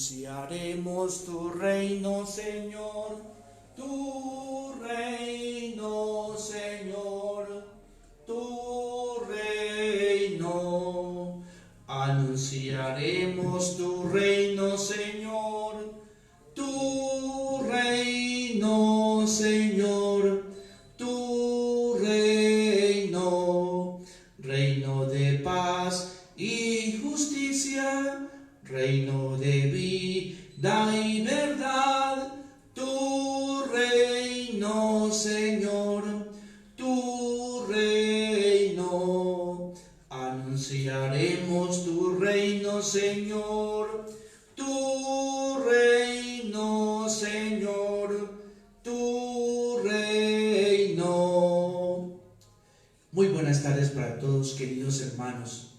Anunciaremos tu reino, Señor, tu reino, Señor, tu reino. Anunciaremos tu reino, Señor, tu reino, Señor, tu reino. Reino de paz y justicia, reino de vida y verdad, tu reino, Señor, tu reino. Anunciaremos tu reino, Señor, tu reino, Señor, tu reino. Muy buenas tardes para todos, queridos hermanos.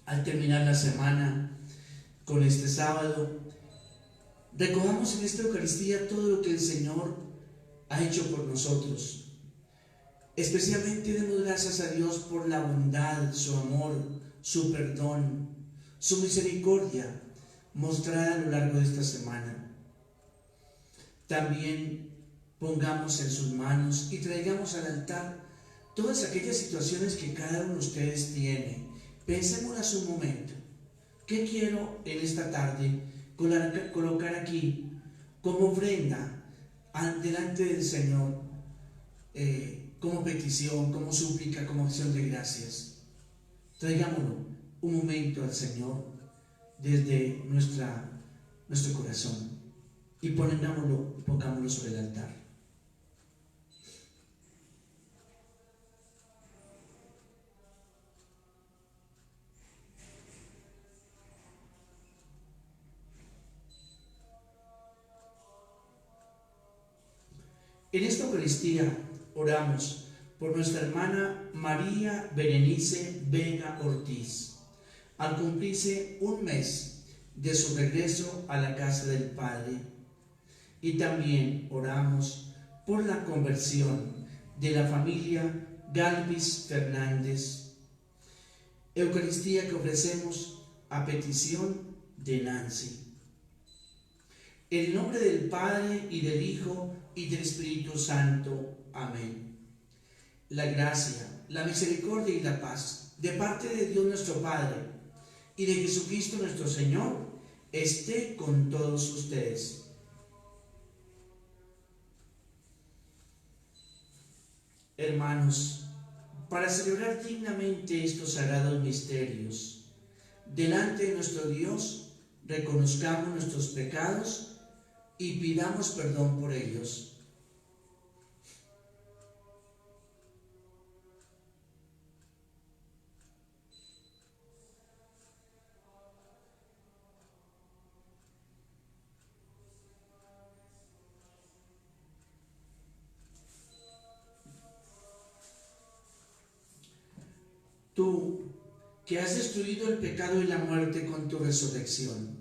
Al terminar la semana, con este sábado, recordamos en esta Eucaristía todo lo que el Señor ha hecho por nosotros. Especialmente demos gracias a Dios por la bondad, su amor, su perdón, su misericordia mostrada a lo largo de esta semana. También pongamos en sus manos y traigamos al altar todas aquellas situaciones que cada uno de ustedes tiene. Pensémoslas un momento. ¿Qué quiero en esta tarde colocar aquí como ofrenda delante del Señor? Como petición, como súplica, como acción de gracias. Traigámoslo un momento al Señor desde nuestro corazón y pongámoslo sobre el altar. En esta Eucaristía oramos por nuestra hermana María Berenice Vega Ortiz, al cumplirse un mes de su regreso a la casa del Padre. Y también oramos por la conversión de la familia Galvis Fernández. Eucaristía que ofrecemos a petición de Nancy. En el nombre del Padre, y del Hijo, y del Espíritu Santo. Amén. La gracia, la misericordia y la paz de parte de Dios nuestro Padre y de Jesucristo nuestro Señor esté con todos ustedes. Hermanos, para celebrar dignamente estos sagrados misterios, delante de nuestro Dios, reconozcamos nuestros pecados y pidamos perdón por ellos. Tú, que has destruido el pecado y la muerte con tu resurrección,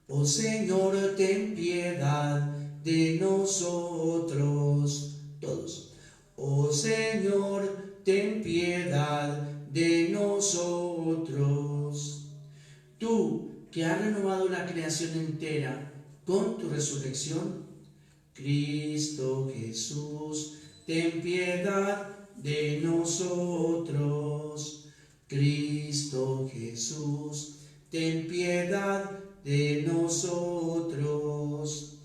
oh Señor, ten piedad de nosotros. Todos. Oh Señor, ten piedad de nosotros. Tú, que has renovado la creación entera con tu resurrección, Cristo Jesús, ten piedad de nosotros. Cristo Jesús, ten piedad de nosotros.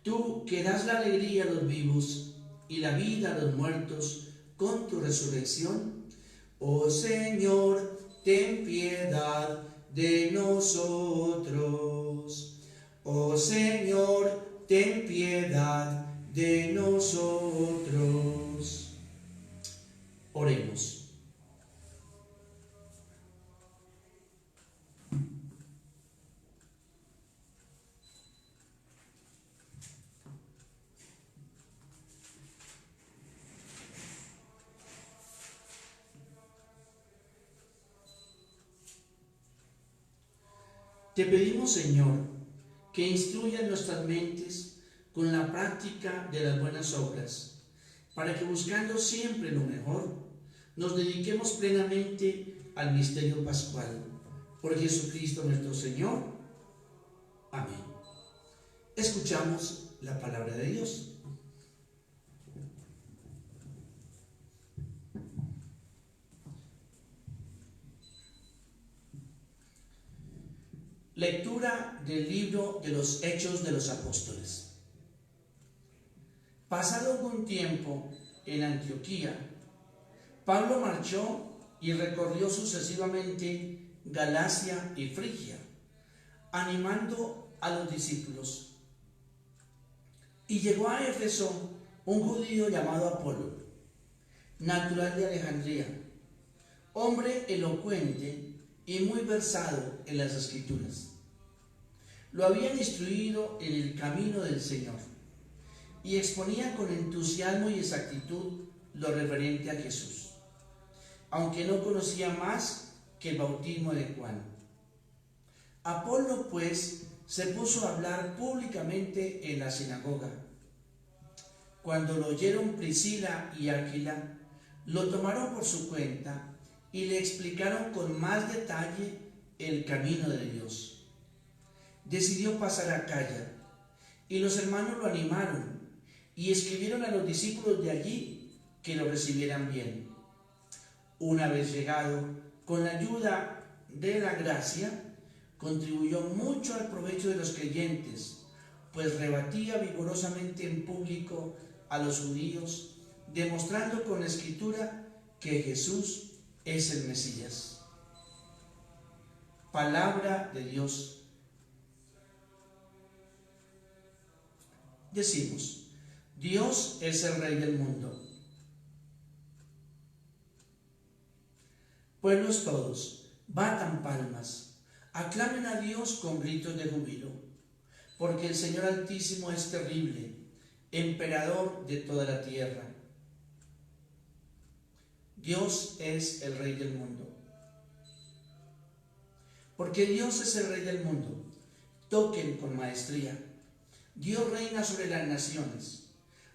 Tú que das la alegría a los vivos y la vida a los muertos con tu resurrección, oh Señor, ten piedad de nosotros. Oh Señor, ten piedad de nosotros. Oremos. Te pedimos, Señor, que instruyas nuestras mentes con la práctica de las buenas obras, para que buscando siempre lo mejor, nos dediquemos plenamente al misterio pascual. Por Jesucristo nuestro Señor. Amén. Escuchamos la palabra de Dios. Lectura del libro de los Hechos de los Apóstoles. Pasado algún tiempo en Antioquía, Pablo marchó y recorrió sucesivamente Galacia y Frigia, animando a los discípulos. Y llegó a Éfeso un judío llamado Apolo, natural de Alejandría, hombre elocuente y muy versado en las Escrituras. Lo habían instruido en el camino del Señor y exponía con entusiasmo y exactitud lo referente a Jesús, aunque no conocía más que el bautismo de Juan. Apolo, pues, se puso a hablar públicamente en la sinagoga. Cuando lo oyeron Priscila y Aquila, lo tomaron por su cuenta y le explicaron con más detalle el camino de Dios. Decidió pasar a Acaya, y los hermanos lo animaron y escribieron a los discípulos de allí que lo recibieran bien. Una vez llegado, con la ayuda de la gracia, contribuyó mucho al provecho de los creyentes, pues rebatía vigorosamente en público a los judíos, demostrando con la Escritura que Jesús es el Mesías. Palabra de Dios. Decimos, Dios es el Rey del mundo. Pueblos todos, batan palmas, aclamen a Dios con gritos de júbilo, porque el Señor Altísimo es terrible, emperador de toda la tierra. Dios es el Rey del mundo. Porque Dios es el Rey del mundo, toquen con maestría. Dios reina sobre las naciones.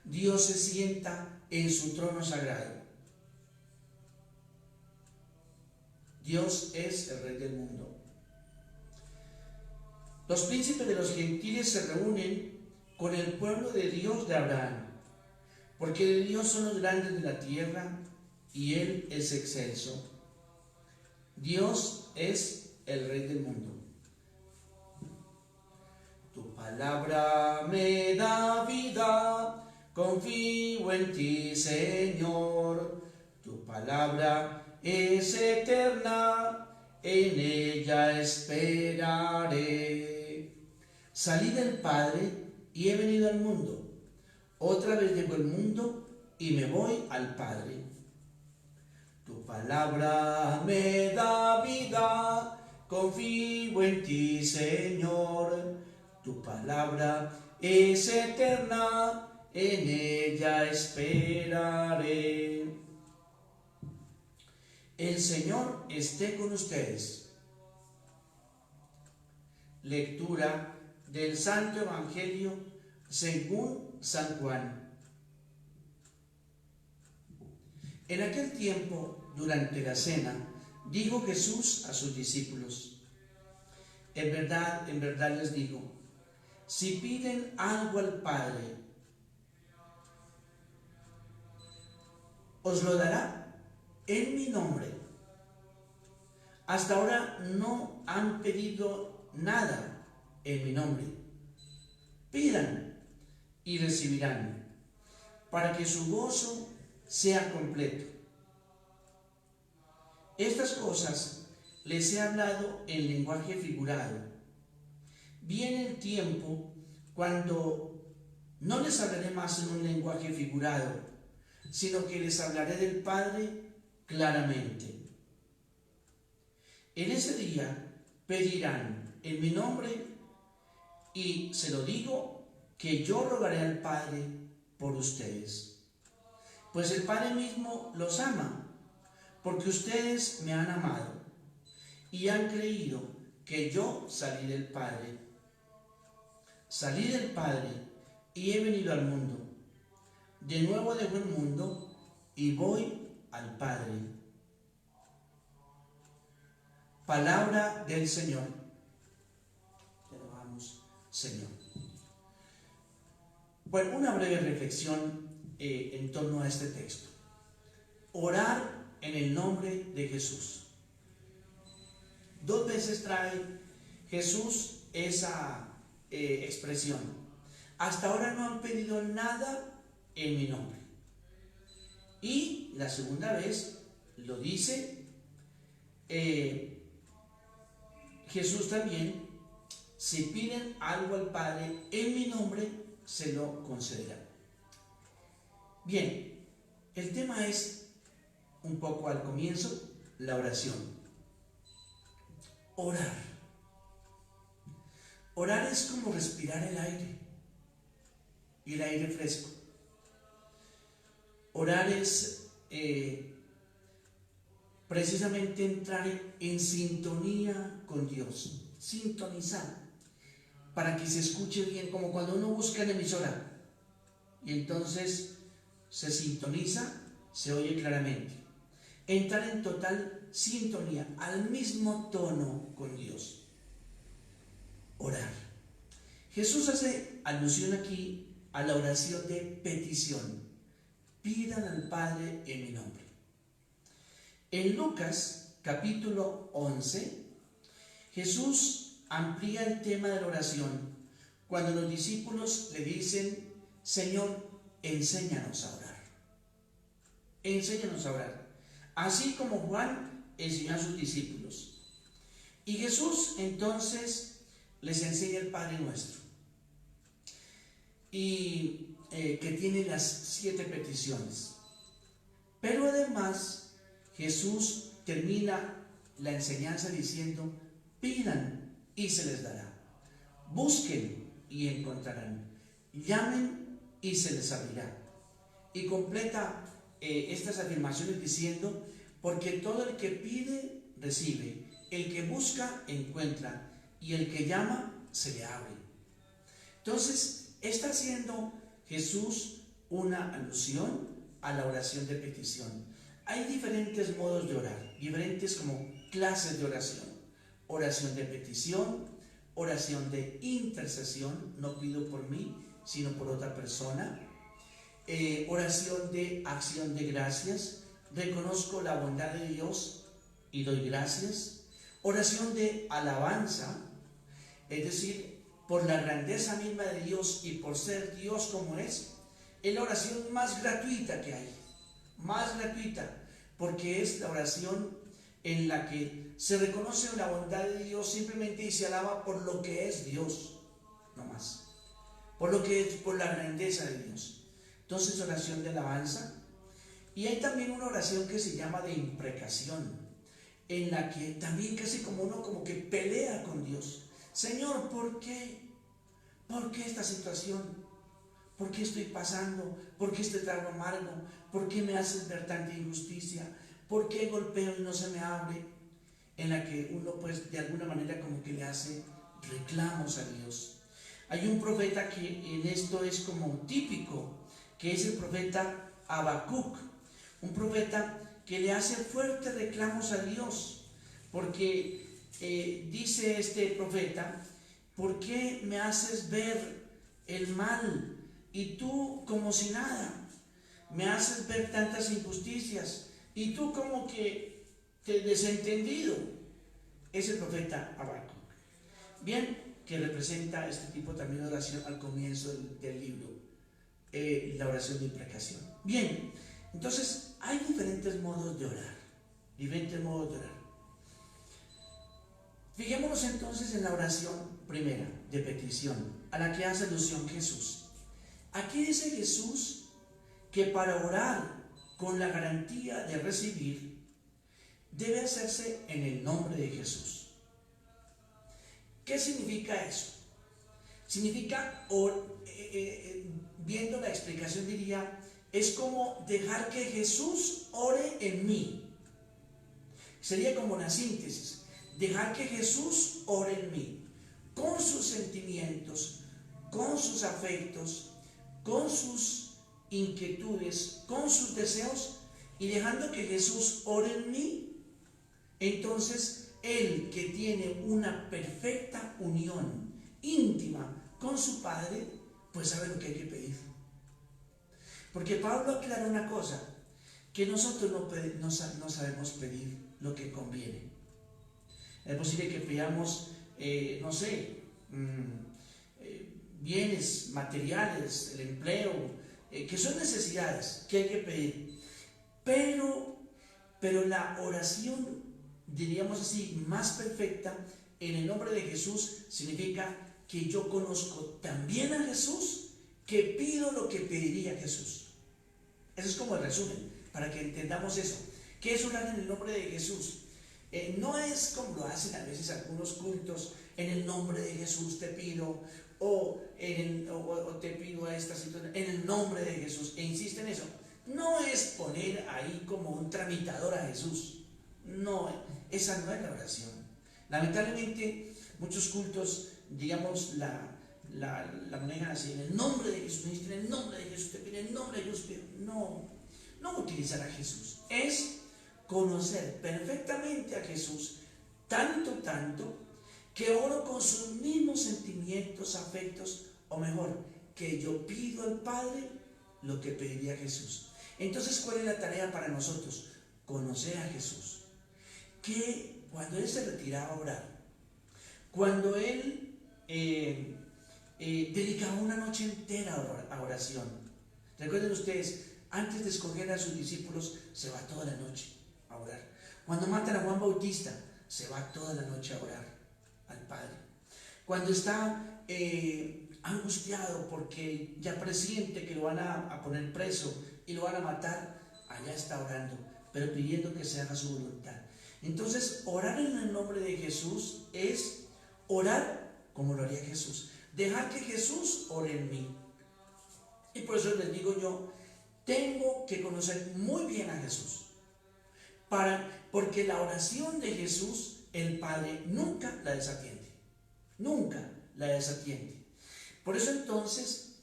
Dios se sienta en su trono sagrado. Dios es el Rey del mundo. Los príncipes de los gentiles se reúnen con el pueblo de Dios de Abraham, porque de Dios son los grandes de la tierra y Él es excelso. Dios es el Rey del mundo. Tu palabra me da vida, confío en ti, Señor. Tu palabra es eterna, en ella esperaré. Salí del Padre y he venido al mundo. Otra vez llego al mundo y me voy al Padre. Tu palabra me da vida, confío en ti, Señor. Tu palabra es eterna, en ella esperaré. El Señor esté con ustedes. Lectura del Santo Evangelio según San Juan. En aquel tiempo, durante la cena, dijo Jesús a sus discípulos: en verdad les digo, si piden algo al Padre, os lo dará en mi nombre. Hasta ahora no han pedido nada en mi nombre. Pidan y recibirán, para que su gozo sea completo. Estas cosas les he hablado en lenguaje figurado. Viene el tiempo cuando no les hablaré más en un lenguaje figurado, sino que les hablaré del Padre claramente. En ese día pedirán en mi nombre, y se lo digo, que yo rogaré al Padre por ustedes. Pues el Padre mismo los ama, porque ustedes me han amado y han creído que yo salí del Padre. Salí del Padre y he venido al mundo. De nuevo dejo el mundo y voy al Padre. Palabra del Señor. Te alabamos, Señor. Bueno, una breve reflexión en torno a este texto. Orar en el nombre de Jesús. 2 veces trae Jesús esa expresión. Hasta ahora no han pedido nada en mi nombre. Y la segunda vez lo dice Jesús también: si piden algo al Padre en mi nombre, se lo concederá. Bien, el tema es un poco al comienzo, la oración. Orar. Orar es como respirar el aire, y el aire fresco. Orar es precisamente entrar en sintonía con Dios, sintonizar, para que se escuche bien, como cuando uno busca en emisora, y entonces se sintoniza, se oye claramente. Entrar en total sintonía, al mismo tono con Dios. Orar. Jesús hace alusión aquí a la oración de petición. Pidan al Padre en mi nombre. En Lucas capítulo 11, Jesús amplía el tema de la oración cuando los discípulos le dicen: Señor, enséñanos a orar. Enséñanos a orar. Así como Juan enseñó a sus discípulos. Y Jesús entonces les enseña el Padre Nuestro. Y que tiene las 7 peticiones. Pero además Jesús termina la enseñanza diciendo: pidan y se les dará. Busquen y encontrarán. Llamen y se les abrirá. Y completa estas afirmaciones diciendo: porque todo el que pide, recibe. El que busca, encuentra. Y el que llama, se le abre. Entonces, está haciendo Jesús una alusión a la oración de petición. Hay diferentes modos de orar, diferentes como clases de oración. Oración de petición, oración de intercesión, no pido por mí, sino por otra persona. Oración de acción de gracias, reconozco la bondad de Dios y doy gracias. Oración de alabanza, es decir, por la grandeza misma de Dios y por ser Dios como es la oración más gratuita que hay, más gratuita, porque es la oración en la que se reconoce la bondad de Dios simplemente y se alaba por lo que es Dios, no más, por lo que es, por la grandeza de Dios. Entonces, oración de alabanza. Y hay también una oración que se llama de imprecación, en la que también casi como uno como que pelea con Dios. Señor, ¿por qué? ¿Por qué esta situación? ¿Por qué estoy pasando? ¿Por qué este trago amargo? ¿Por qué me haces ver tanta injusticia? ¿Por qué golpeo y no se me abre? En la que uno pues de alguna manera como que le hace reclamos a Dios. Hay un profeta que en esto es como típico, que es el profeta Habacuc, un profeta que le hace fuertes reclamos a Dios, porque dice este profeta: ¿por qué me haces ver el mal y tú como si nada? Me haces ver tantas injusticias y tú como que te desentendido. Es el profeta Habacuc. Bien, que representa este tipo también de oración al comienzo del libro, la oración de imprecación. Bien, entonces hay diferentes modos de orar, diferentes modos de orar. Fijémonos entonces en la oración primera de petición, a la que hace alusión Jesús. Aquí dice Jesús que para orar con la garantía de recibir, debe hacerse en el nombre de Jesús. ¿Qué significa eso? Significa, viendo la explicación diría, es como dejar que Jesús ore en mí. Sería como una síntesis. Dejar que Jesús ore en mí, con sus sentimientos, con sus afectos, con sus inquietudes, con sus deseos, y dejando que Jesús ore en mí, entonces Él, que tiene una perfecta unión íntima con su Padre, pues sabe lo que hay que pedir. Porque Pablo aclara una cosa, que nosotros no sabemos pedir lo que conviene. Es posible que pidamos, no sé, bienes materiales, el empleo, que son necesidades que hay que pedir. Pero la oración, diríamos así, más perfecta, en el nombre de Jesús, significa que yo conozco también a Jesús, que pido lo que pediría Jesús. Eso es como el resumen, para que entendamos eso. ¿Qué es orar en el nombre de Jesús? No es como lo hacen a veces algunos cultos, en el nombre de Jesús te pido, o te pido a esta situación, en el nombre de Jesús, e insiste en eso. No es poner ahí como un tramitador a Jesús. No, esa no es la oración. Lamentablemente, muchos cultos, digamos, la manejan así, en el nombre de Jesús, en el nombre de Jesús te pido, en el nombre de Jesús te pido. No utilizar a Jesús. Es conocer perfectamente a Jesús, tanto, que oro con sus mismos sentimientos, afectos, o mejor, que yo pido al Padre lo que pediría Jesús. Entonces, ¿cuál es la tarea para nosotros? Conocer a Jesús. Que cuando Él se retiraba a orar, cuando Él dedicaba una noche entera a oración. Recuerden ustedes, antes de escoger a sus discípulos, se va toda la noche a orar. Cuando matan a Juan Bautista, se va toda la noche a orar al Padre. Cuando está angustiado porque ya presiente que lo van a poner preso y lo van a matar, allá está orando, pero pidiendo que se haga su voluntad. Entonces, orar en el nombre de Jesús es orar como lo haría Jesús. Dejar que Jesús ore en mí. Y por eso les digo yo, tengo que conocer muy bien a Jesús. Porque la oración de Jesús, el Padre nunca la desatiende. Nunca la desatiende. Por eso entonces,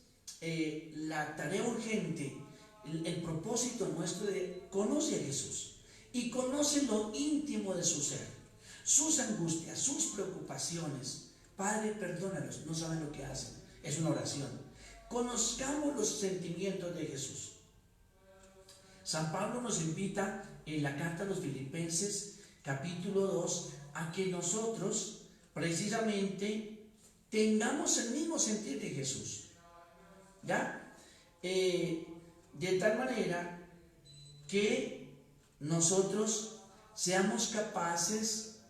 la tarea urgente, el propósito nuestro de conoce a Jesús y conoce lo íntimo de su ser, sus angustias, sus preocupaciones. Padre, perdónalos, no saben lo que hacen. Es una oración. Conozcamos los sentimientos de Jesús. San Pablo nos invita en la carta a los Filipenses, capítulo 2, a que nosotros precisamente tengamos el mismo sentir de Jesús. ¿Ya? De tal manera que nosotros seamos capaces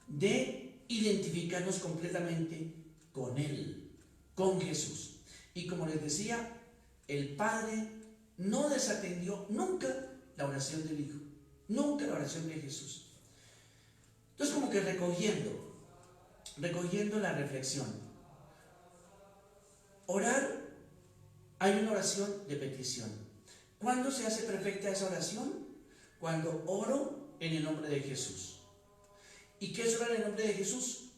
de identificarnos completamente con Él, con Jesús. Y como les decía, el Padre no desatendió nunca la oración del Hijo, nunca la oración de Jesús. Entonces, como que recogiendo la reflexión, orar, hay una oración de petición. ¿Cuándo se hace perfecta esa oración? Cuando oro en el nombre de Jesús. ¿Y qué es orar en el nombre de Jesús?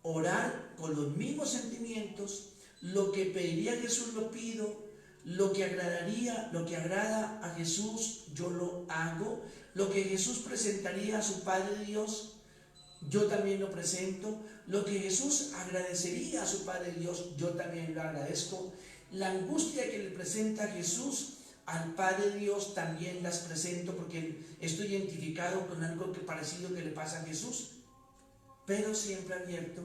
Orar con los mismos sentimientos, lo que pediría Jesús lo pido, lo que agrada a Jesús yo lo hago, lo que Jesús presentaría a su Padre Dios, yo también lo presento, lo que Jesús agradecería a su Padre Dios, yo también lo agradezco, la angustia que le presenta Jesús al Padre Dios también las presento porque estoy identificado con algo parecido que le pasa a Jesús, pero siempre abierto,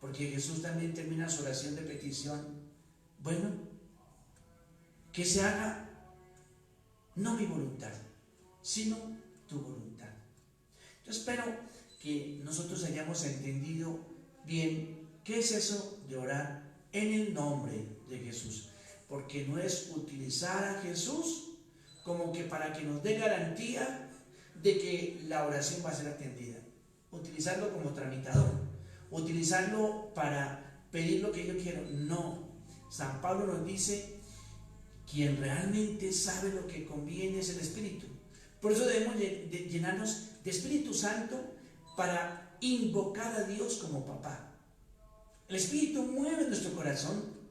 porque Jesús también termina su oración de petición. Bueno, que se haga no mi voluntad, sino tu voluntad. Yo espero que nosotros hayamos entendido bien qué es eso de orar en el nombre de Jesús, porque no es utilizar a Jesús como que para que nos dé garantía de que la oración va a ser atendida, utilizarlo como tramitador, utilizarlo para pedir lo que yo quiero. No, San Pablo nos dice, quien realmente sabe lo que conviene es el Espíritu. Por eso debemos de llenarnos de Espíritu Santo para invocar a Dios como papá. El Espíritu mueve nuestro corazón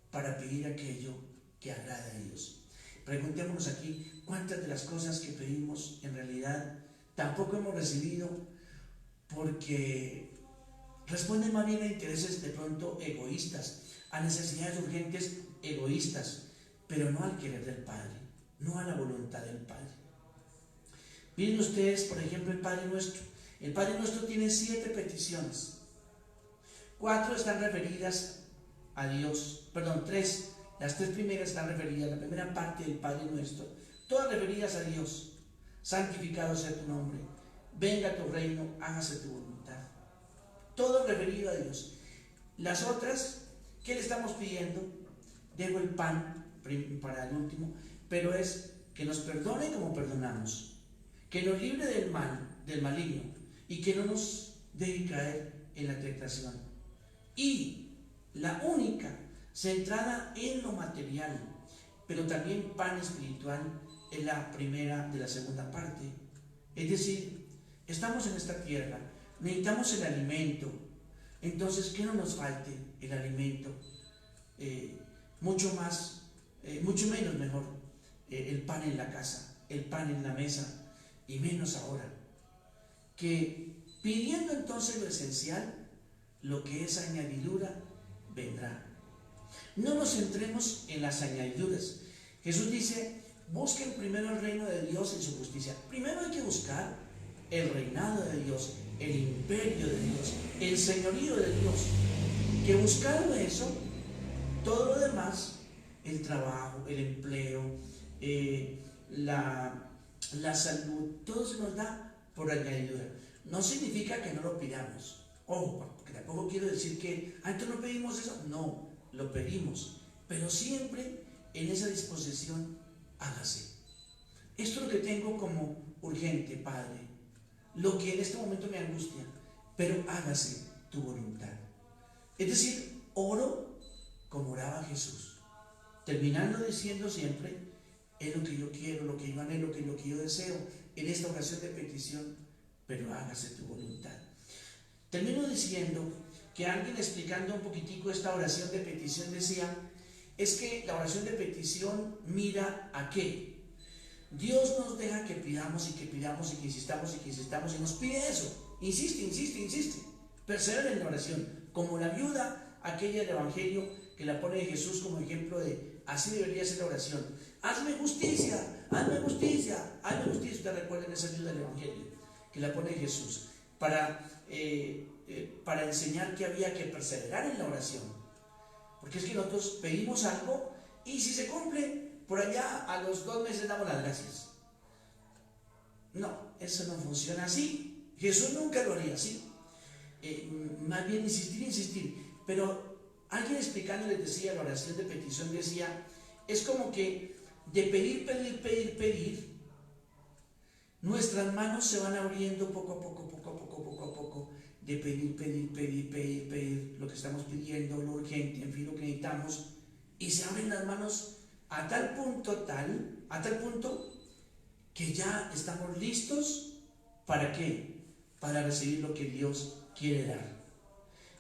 para pedir aquello que agrada a Dios. Preguntémonos aquí cuántas de las cosas que pedimos en realidad tampoco hemos recibido porque Responde más bien a intereses de pronto egoístas, a necesidades urgentes egoístas, pero no al querer del Padre, no a la voluntad del Padre. Miren ustedes, por ejemplo, el Padre Nuestro. El Padre Nuestro tiene 7 peticiones. 4 están referidas a Dios, perdón, 3. Las 3 primeras están referidas, la primera parte del Padre Nuestro, todas referidas a Dios. Santificado sea tu nombre, venga tu reino, hágase tu voluntad. Todo referido a Dios. Las otras, ¿qué le estamos pidiendo? Dejo el pan para el último, pero es que nos perdone como perdonamos, que nos libre del mal, del maligno, y que no nos deje caer en la tentación. Y la única, centrada en lo material, pero también pan espiritual, es la primera de la segunda parte. Es decir, estamos en esta tierra, necesitamos el alimento. Entonces, que no nos falte el alimento, mucho menos mejor, el pan en la casa, el pan en la mesa, y menos ahora. Que pidiendo entonces lo esencial, lo que es añadidura vendrá. No nos centremos en las añadiduras. Jesús dice, busquen primero el reino de Dios y su justicia. Primero hay que buscar el reinado de Dios, el imperio de Dios, el señorío de Dios. Que buscando eso, todo lo demás, el trabajo, el empleo, la salud, todo se nos da por añadidura. No significa que no lo pidamos. Ojo, porque tampoco quiero decir que antes no pedimos eso. No, lo pedimos, pero siempre en esa disposición, hágase. Esto es lo que tengo como urgente, Padre, lo que en este momento me angustia, pero hágase tu voluntad. Es decir, oro como oraba Jesús, terminando diciendo siempre, es lo que yo quiero, lo que yo anhelo, lo que yo deseo en esta oración de petición, pero hágase tu voluntad. Termino diciendo que alguien explicando un poquitico esta oración de petición decía, es que la oración de petición mira a qué. Dios nos deja que pidamos y que pidamos y que insistamos y que insistamos y nos pide eso. Insiste. Persevera en la oración. Como la viuda aquella del Evangelio que la pone Jesús como ejemplo de así debería ser la oración. Hazme justicia. Ustedes recuerdan esa viuda del Evangelio que la pone Jesús para enseñar que había que perseverar en la oración. Porque es que nosotros pedimos algo y si se cumple, por allá a los 2 meses damos las gracias. No, eso no funciona así. Jesús nunca lo haría así. Más bien insistir. Pero alguien explicando les decía, la oración de petición decía, es como que de pedir, nuestras manos se van abriendo poco a poco, de pedir lo que estamos pidiendo, lo urgente, en fin, lo que necesitamos, y se abren las manos a tal punto que ya estamos listos. ¿Para qué? Para recibir lo que Dios quiere dar.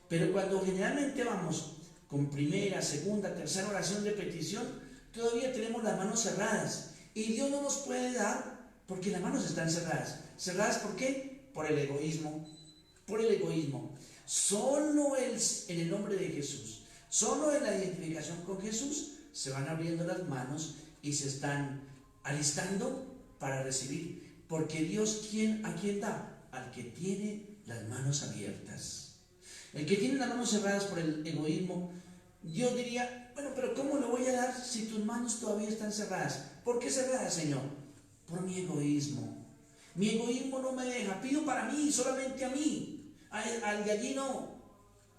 Pero cuando generalmente vamos con primera, segunda, tercera oración de petición, todavía tenemos las manos cerradas y Dios no nos puede dar porque las manos están cerradas. ¿Cerradas por qué? Por el egoísmo. Solo en el nombre de Jesús, solo en la identificación con Jesús, se van abriendo las manos y se están alistando para recibir. Porque Dios, ¿a quién da? Al que tiene las manos abiertas. El que tiene las manos cerradas por el egoísmo, Dios diría, bueno, pero ¿cómo le voy a dar si tus manos todavía están cerradas? ¿Por qué cerradas, Señor? Por mi egoísmo. Mi egoísmo no me deja, pido para mí, solamente a mí. Al de allí no.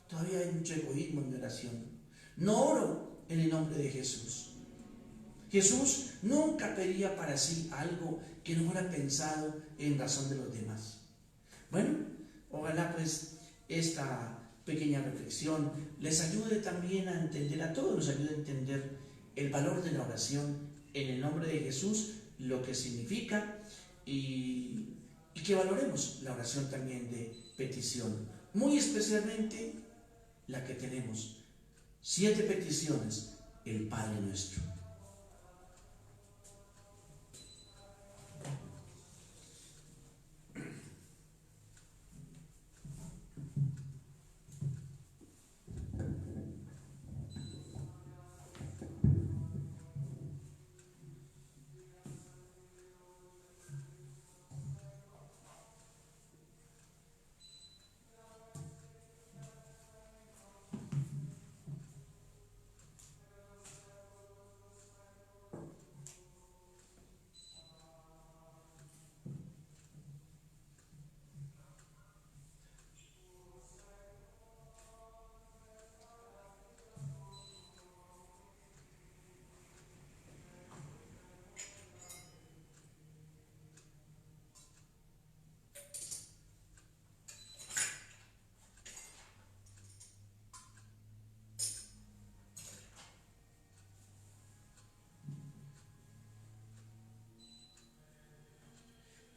Todavía hay mucho egoísmo en mi oración. No oro en el nombre de Jesús. Jesús nunca pedía para sí algo que no fuera pensado en razón de los demás. Bueno, ojalá pues esta pequeña reflexión les ayude también a entender, a todos nos ayude a entender el valor de la oración en el nombre de Jesús, lo que significa y que valoremos la oración también de petición, muy especialmente la que tenemos. 7 peticiones, el Padre Nuestro.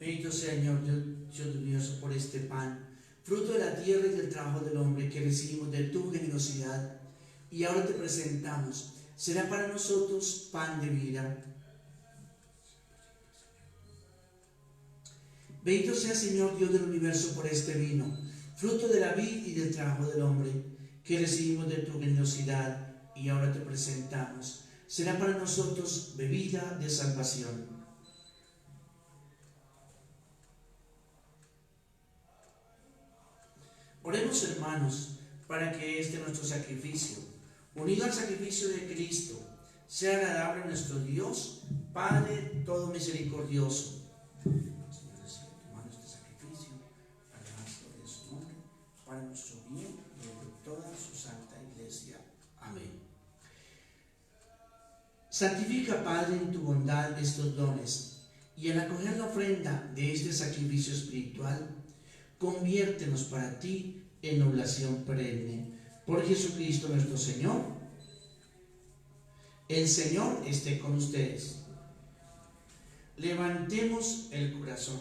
Bendito sea, Señor, Dios universo, por este pan, fruto de la tierra y del trabajo del hombre que recibimos de tu generosidad, y ahora te presentamos. Será para nosotros pan de vida. Bendito sea, Señor, Dios del universo, por este vino, fruto de la vid y del trabajo del hombre que recibimos de tu generosidad, y ahora te presentamos. Será para nosotros bebida de salvación. Oremos, hermanos, para que este nuestro sacrificio, unido al sacrificio de Cristo, sea agradable a nuestro Dios, Padre todo misericordioso. Señor, recibe tu mano este sacrificio, para la gloria de su nombre, para nuestro bien y el de toda su santa Iglesia. Amén. Santifica, Padre, en tu bondad estos dones, y al acoger la ofrenda de este sacrificio espiritual, conviértenos para ti en oblación perenne. Por Jesucristo nuestro Señor. El Señor esté con ustedes. Levantemos el corazón.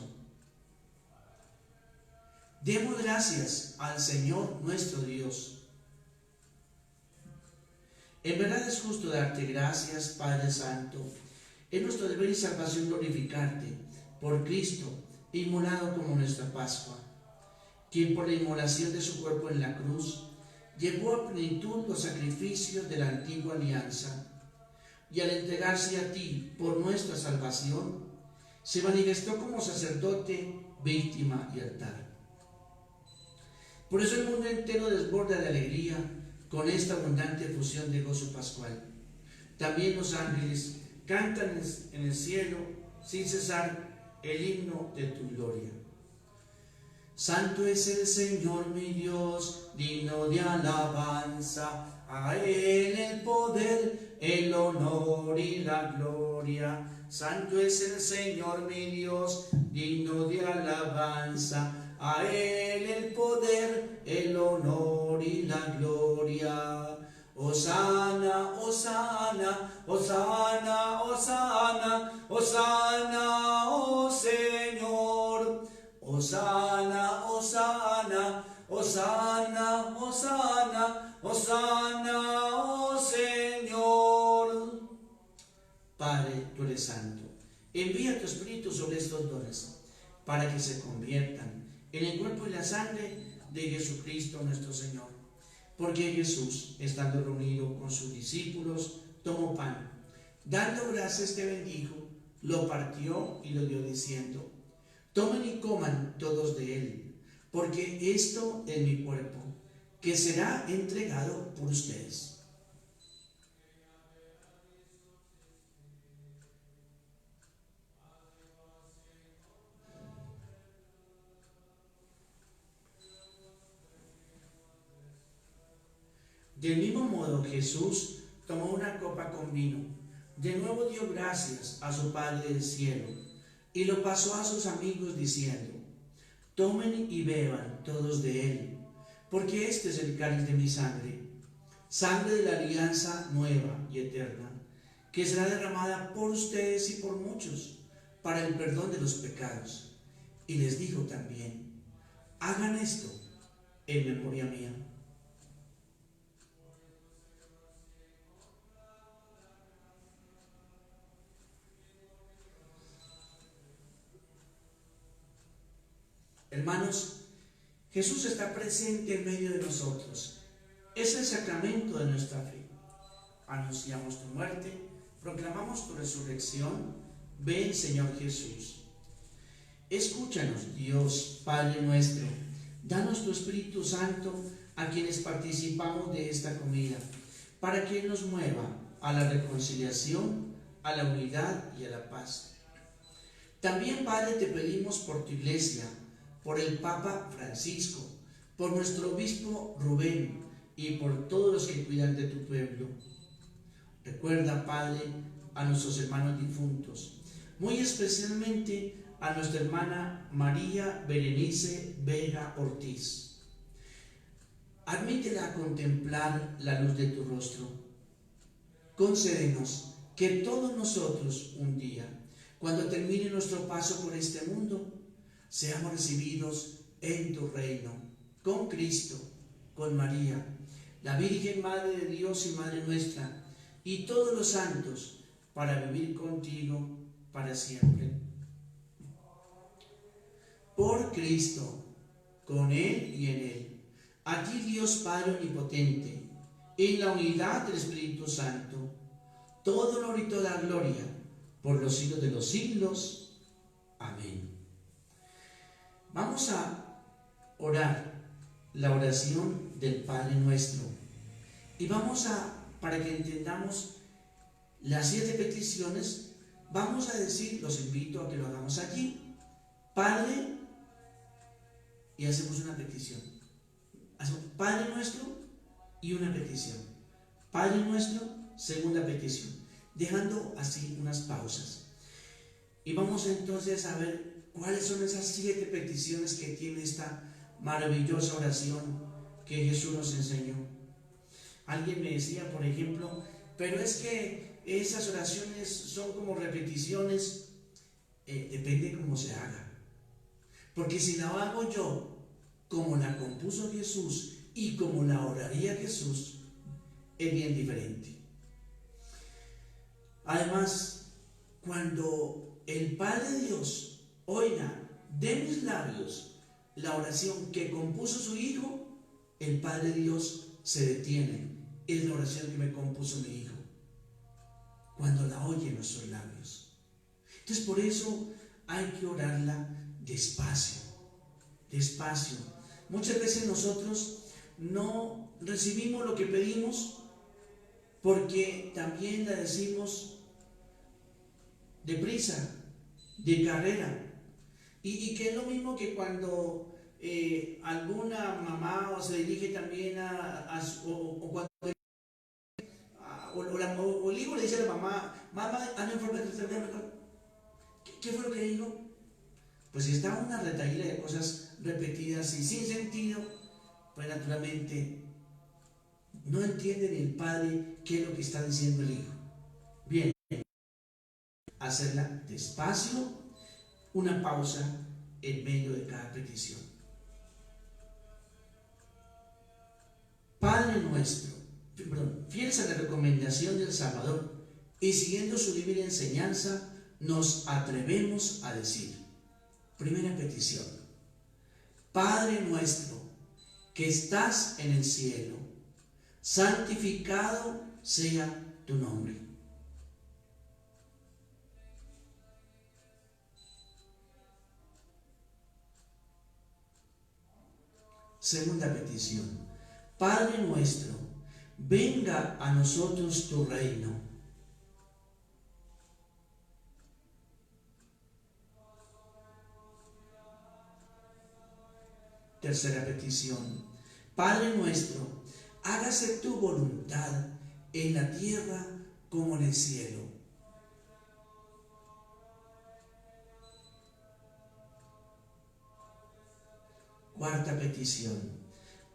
Demos gracias al Señor nuestro Dios. En verdad es justo darte gracias, Padre Santo. Es nuestro deber y salvación glorificarte por Cristo, inmolado como nuestra Pascua, quien por la inmolación de su cuerpo en la cruz llevó a plenitud los sacrificios de la antigua alianza, y al entregarse a ti por nuestra salvación, se manifestó como sacerdote, víctima y altar. Por eso el mundo entero desborda de alegría con esta abundante efusión de gozo pascual. También los ángeles cantan en el cielo sin cesar el himno de tu gloria. Santo es el Señor mi Dios, digno de alabanza, a Él el poder, el honor y la gloria. Santo es el Señor mi Dios, digno de alabanza, a Él el poder, el honor y la gloria. Hosana, hosana, hosana, hosana, hosana, oh Señor. Hosana, hosana, hosana, hosana, hosana, oh Señor. Padre, tú eres santo. Envía tu Espíritu sobre estos dones, para que se conviertan en el cuerpo y la sangre de Jesucristo nuestro Señor. Porque Jesús, estando reunido con sus discípulos, tomó pan, dando gracias te bendijo, lo partió y lo dio diciendo: tomen y coman todos de él, porque esto es mi cuerpo, que será entregado por ustedes. Del mismo modo, Jesús tomó una copa con vino, de nuevo dio gracias a su Padre del cielo, y lo pasó a sus amigos diciendo: tomen y beban todos de él, porque este es el cáliz de mi sangre, sangre de la alianza nueva y eterna, que será derramada por ustedes y por muchos, para el perdón de los pecados. Y les dijo también: hagan esto en memoria mía. Hermanos, Jesús está presente en medio de nosotros. Es el sacramento de nuestra fe. Anunciamos tu muerte, proclamamos tu resurrección. Ven, Señor Jesús. Escúchanos, Dios, Padre nuestro. Danos tu Espíritu Santo a quienes participamos de esta comida, para que nos mueva a la reconciliación, a la unidad y a la paz. También, Padre, te pedimos por tu Iglesia, por el Papa Francisco, por nuestro obispo Rubén y por todos los que cuidan de tu pueblo. Recuerda, Padre, a nuestros hermanos difuntos, muy especialmente a nuestra hermana María Berenice Vega Ortiz. Admítela a contemplar la luz de tu rostro. Concédenos que todos nosotros un día, cuando termine nuestro paso por este mundo, seamos recibidos en tu reino, con Cristo, con María, la Virgen Madre de Dios y Madre nuestra, y todos los santos, para vivir contigo para siempre. Por Cristo, con Él y en Él, a ti Dios Padre Omnipotente, en la unidad del Espíritu Santo, todo honor y toda gloria, por los siglos de los siglos. Amén. Vamos a orar la oración del Padre Nuestro. Y vamos para que entendamos las 7 peticiones, vamos a decir, los invito a que lo hagamos allí, Padre, y hacemos una petición. Hacemos Padre Nuestro y una petición. Padre Nuestro, segunda petición, dejando así unas pausas. Y vamos entonces a ver cuáles son esas 7 peticiones que tiene esta maravillosa oración que Jesús nos enseñó. Alguien me decía, por ejemplo, pero es que esas oraciones son como repeticiones. Depende cómo se haga. Porque si la hago yo como la compuso Jesús y como la oraría Jesús, es bien diferente. Además, cuando el Padre Dios oiga de mis labios la oración que compuso su Hijo, el Padre Dios se detiene. Es la oración que me compuso mi Hijo, cuando la oye en nuestros labios. Entonces, por eso hay que orarla despacio, despacio. Muchas veces nosotros no recibimos lo que pedimos porque también la decimos deprisa, de carrera. Y que es lo mismo que cuando alguna mamá se dirige también o el hijo le dice a la mamá, mamá, hazme un favor, ¿qué fue lo que dijo? Pues si está una retaíla de cosas repetidas y sin sentido, pues naturalmente no entiende ni el padre qué es lo que está diciendo el hijo. Bien, hacerla despacio, una pausa en medio de cada petición. Padre nuestro, fieles a la recomendación del Salvador y siguiendo su divina enseñanza, nos atrevemos a decir: primera petición, Padre nuestro que estás en el cielo, santificado sea tu nombre. Segunda petición, Padre nuestro, venga a nosotros tu reino. Tercera petición, Padre nuestro, hágase tu voluntad en la tierra como en el cielo. Cuarta petición,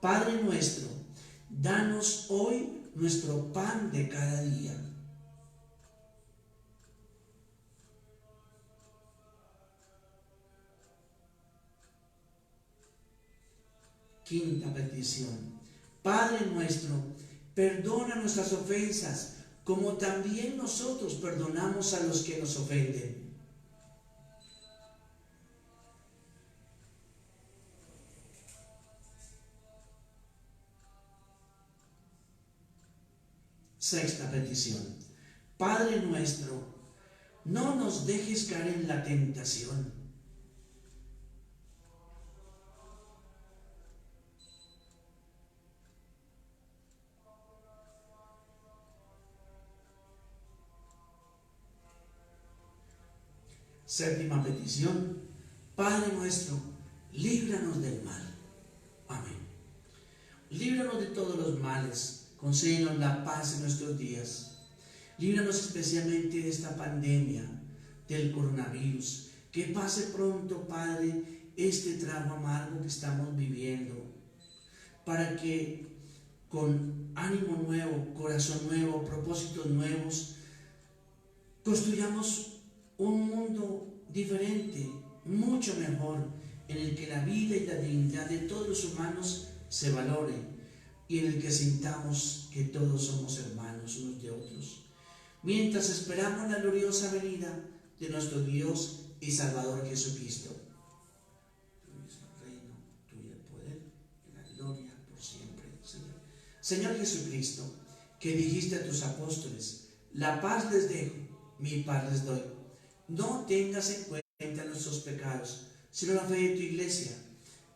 Padre nuestro, danos hoy nuestro pan de cada día. Quinta petición, Padre nuestro, perdona nuestras ofensas, como también nosotros perdonamos a los que nos ofenden. Sexta petición, Padre nuestro, no nos dejes caer en la tentación. Séptima petición, Padre nuestro, líbranos del mal. Amén. Líbranos de todos los males, concédenos la paz en nuestros días. Líbranos especialmente de esta pandemia del coronavirus. Que pase pronto, Padre, este trago amargo que estamos viviendo, para que con ánimo nuevo, corazón nuevo, propósitos nuevos, construyamos un mundo diferente, mucho mejor, en el que la vida y la dignidad de todos los humanos se valore y en el que sintamos que todos somos hermanos unos de otros, mientras esperamos la gloriosa venida de nuestro Dios y Salvador Jesucristo. Tuyo es el reino, tuyo el poder y la gloria por siempre, Señor. Señor Jesucristo, que dijiste a tus apóstoles: la paz les dejo, mi paz les doy. No tengas en cuenta nuestros pecados, sino la fe de tu iglesia.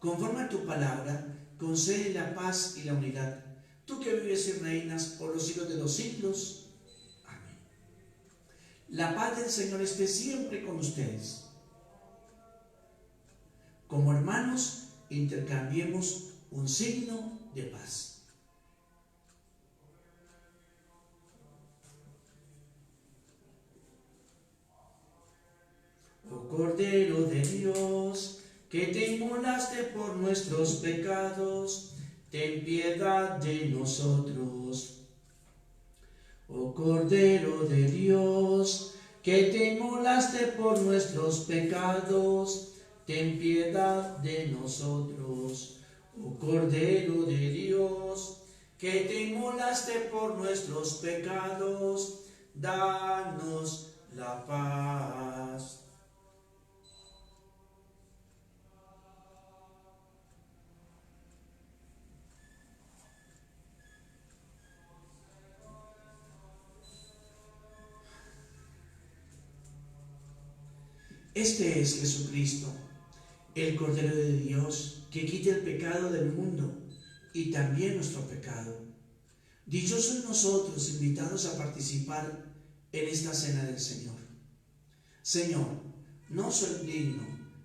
Conforme a tu palabra, concede la paz y la unidad. Tú que vives y reinas por los siglos de los siglos. Amén. La paz del Señor esté siempre con ustedes. Como hermanos, intercambiemos un signo de paz. Oh Cordero de Dios, que te inmolaste por nuestros pecados, ten piedad de nosotros. Oh Cordero de Dios, que te inmolaste por nuestros pecados, ten piedad de nosotros. Oh Cordero de Dios, que te inmolaste por nuestros pecados, danos la paz. Este es Jesucristo, el Cordero de Dios, que quita el pecado del mundo y también nuestro pecado. Dichosos nosotros invitados a participar en esta cena del Señor. Señor, no soy digno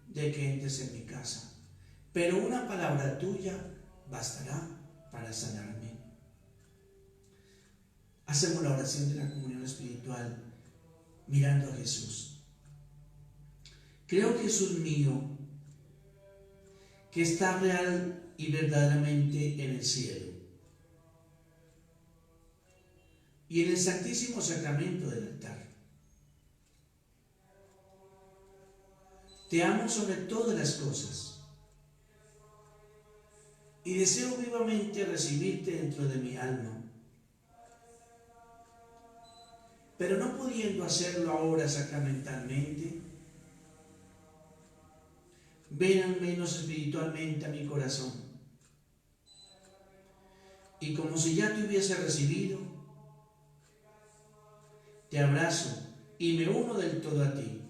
de que entres en mi casa, pero una palabra tuya bastará para sanarme. Hacemos la oración de la comunión espiritual mirando a Jesús. Creo, Jesús mío, que está real y verdaderamente en el cielo y en el Santísimo Sacramento del altar. Te amo sobre todas las cosas y deseo vivamente recibirte dentro de mi alma, pero no pudiendo hacerlo ahora sacramentalmente, ven al menos espiritualmente a mi corazón, y como si ya te hubiese recibido, te abrazo y me uno del todo a ti.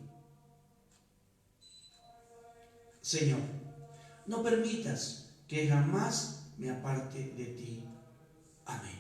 Señor, no permitas que jamás me aparte de ti. Amén.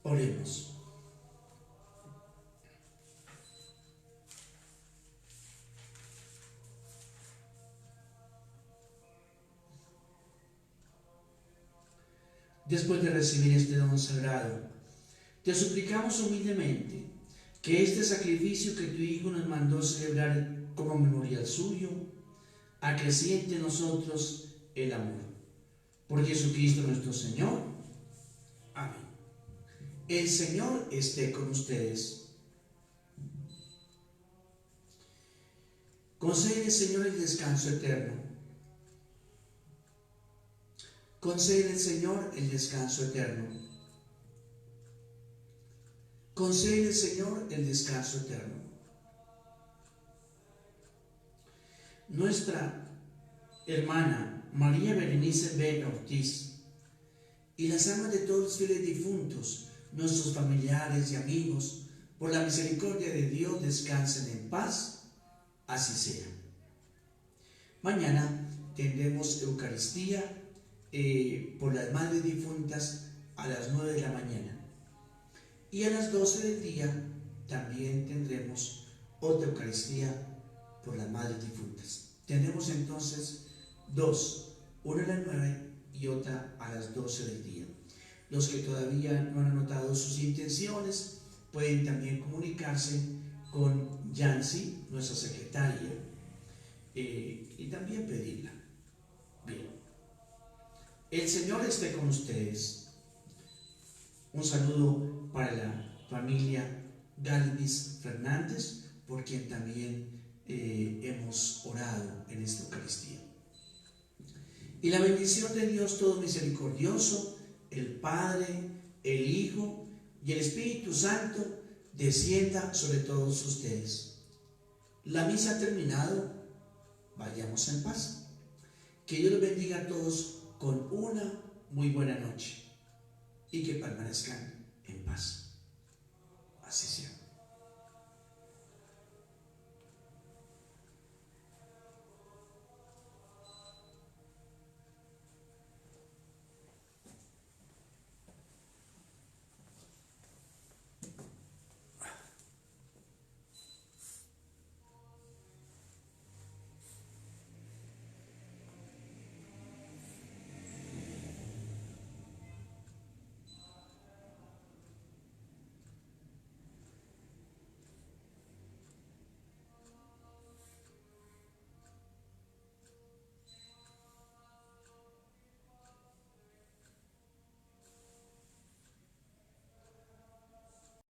Oremos. después de recibir este don sagrado, te suplicamos humildemente que este sacrificio que tu Hijo nos mandó celebrar como memorial suyo, acreciente en nosotros el amor. Por Jesucristo nuestro Señor. Amén. El Señor esté con ustedes. Concede, Señor, el descanso eterno. Concede, Señor, el descanso eterno. Concede, Señor, el descanso eterno. Nuestra hermana María Berenice Vega Ortiz y las almas de todos los fieles difuntos, nuestros familiares y amigos, por la misericordia de Dios, descansen en paz. Así sea. Mañana tendremos Eucaristía por las madres difuntas a las 9 de la mañana. Y a las 12 del día también tendremos otra Eucaristía por las madres difuntas. Tendremos entonces dos, una a las 9 y otra a las 12 del día. Los que todavía no han anotado sus intenciones pueden también comunicarse con Yancy, nuestra secretaria, y también pedirla. Bien, el Señor esté con ustedes. Un saludo para la familia Galvis Fernández, por quien también hemos orado en esta Eucaristía. Y la bendición de Dios todo misericordioso, el Padre, el Hijo y el Espíritu Santo, descienda sobre todos ustedes. La misa ha terminado, vayamos en paz. Que Dios los bendiga a todos con una muy buena noche y que permanezcan en paz. Así sea.